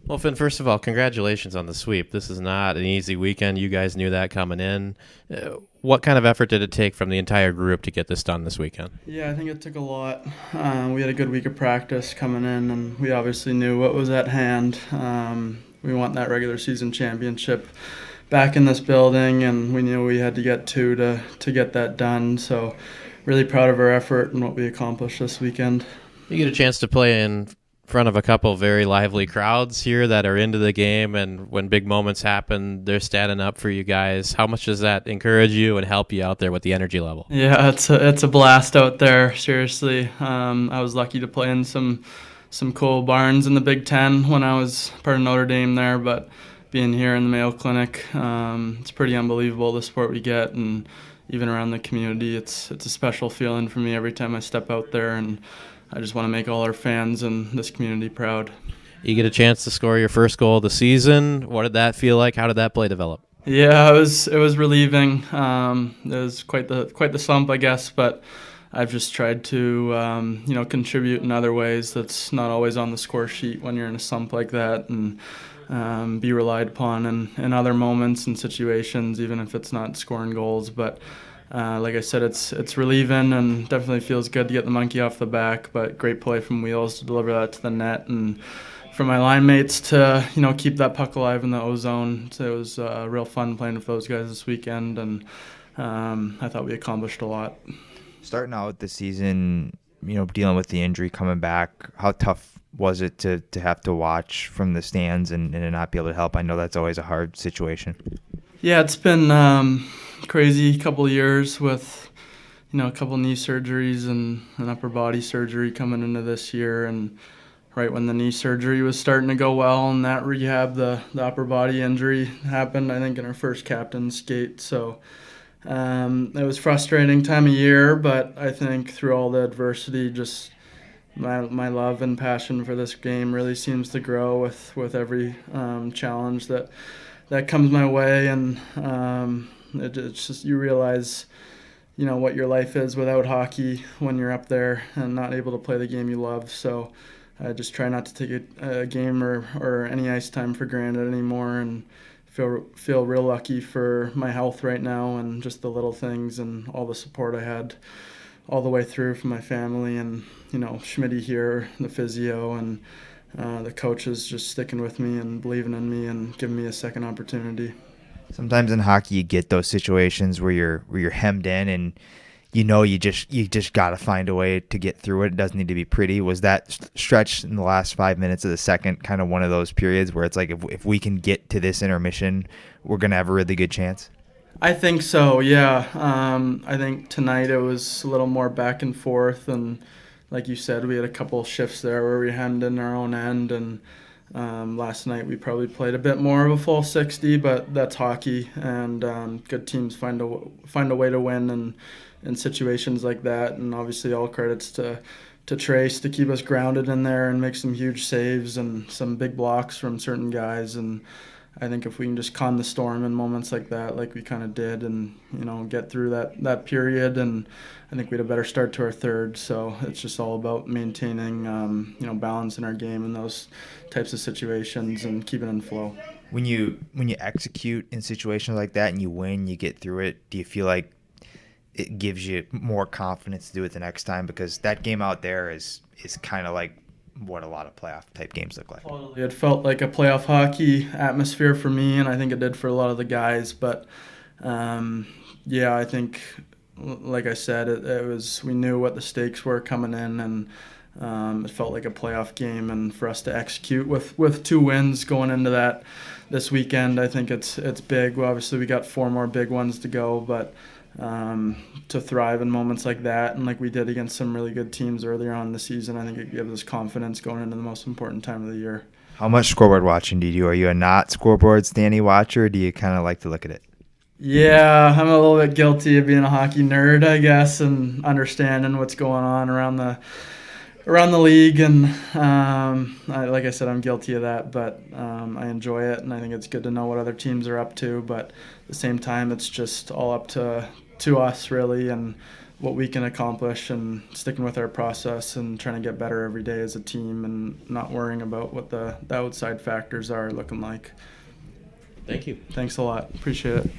Well, Finn, first of all, congratulations on the sweep. This is not an easy weekend. You guys knew that coming in. What kind of effort did it take from the entire group to get this done this weekend? Yeah, I think it took a lot. We had a good week of practice coming in, and we obviously knew what was at hand. We want that regular season championship back in this building, and we knew we had to get to get that done. So, really proud of our effort and what we accomplished this weekend. You get a chance to play in front of a couple very lively crowds here that are into the game, and when big moments happen, they're standing up for you guys. How much does that encourage you and help you out there with the energy level? Yeah, it's a blast out there. Seriously, I was lucky to play in some cool barns in the Big Ten when I was part of Notre Dame there, but being here in the Mayo Clinic, it's pretty unbelievable the support we get, and even around the community, it's a special feeling for me every time I step out there, and I just want to make all our fans and this community proud. You get a chance to score your first goal of the season. What did that feel like? How did that play develop? Yeah, it was relieving. It was quite the slump, I guess, but I've just tried to contribute in other ways. That's not always on the score sheet when you're in a slump like that, and be relied upon in other moments and situations, even if it's not scoring goals. But like I said, it's relieving and definitely feels good to get the monkey off the back. But great play from Wheels to deliver that to the net, and for my line mates to keep that puck alive in the ozone. So it was real fun playing with those guys this weekend, and I thought we accomplished a lot. Starting out the season, dealing with the injury coming back, how tough was it to have to watch from the stands and to not be able to help? I know that's always a hard situation. Yeah, it's been crazy couple of years with a couple knee surgeries and an upper body surgery coming into this year, and right when the knee surgery was starting to go well and that rehab, the upper body injury happened, I think, in our first captain's skate. So it was frustrating time of year, but I think through all the adversity, just my love and passion for this game really seems to grow with every challenge that comes my way, and it's just you realize what your life is without hockey when you're up there and not able to play the game you love. So I just try not to take a game or any ice time for granted anymore, and feel real lucky for my health right now and just the little things and all the support I had all the way through from my family and Schmitty here, the physio, and the coaches just sticking with me and believing in me and giving me a second opportunity. Sometimes in hockey you get those situations where you're hemmed in and you just got to find a way to get through it. It doesn't need to be pretty. Was that stretch in the last 5 minutes of the second kind of one of those periods where it's like if we can get to this intermission, we're going to have a really good chance? I think so, yeah. I think tonight it was a little more back and forth, and like you said, we had a couple of shifts there where we hemmed in our own end, and last night we probably played a bit more of a full 60, but that's hockey, and good teams find a way to win in situations like that, and obviously all credits to Trace to keep us grounded in there and make some huge saves and some big blocks from certain guys. And I think if we can just con the storm in moments like that, like we kind of did, and get through that period, and I think we had a better start to our third. So it's just all about maintaining balance in our game in those types of situations and keeping it in flow. When you execute in situations like that and you win, you get through it, do you feel like it gives you more confidence to do it the next time? Because that game out there is kind of like what a lot of playoff type games look like. Totally. It felt like a playoff hockey atmosphere for me, and I think it did for a lot of the guys. But I think, like I said, it was, we knew what the stakes were coming in, and it felt like a playoff game. And for us to execute with two wins going into that this weekend, I think it's big. Well, obviously, we got four more big ones to go, but to thrive in moments like that and like we did against some really good teams earlier on in the season, I think it gives us confidence going into the most important time of the year. How much scoreboard watching do you do? Are you a not scoreboard standing watcher, or do you kind of like to look at it? Yeah, I'm a little bit guilty of being a hockey nerd, I guess, and understanding what's going on around the league, and like I said, I'm guilty of that, but I enjoy it, and I think it's good to know what other teams are up to. But at the same time, it's just all up to us really, and what we can accomplish and sticking with our process and trying to get better every day as a team and not worrying about what the outside factors are looking like. Thank you. Thanks a lot. Appreciate it.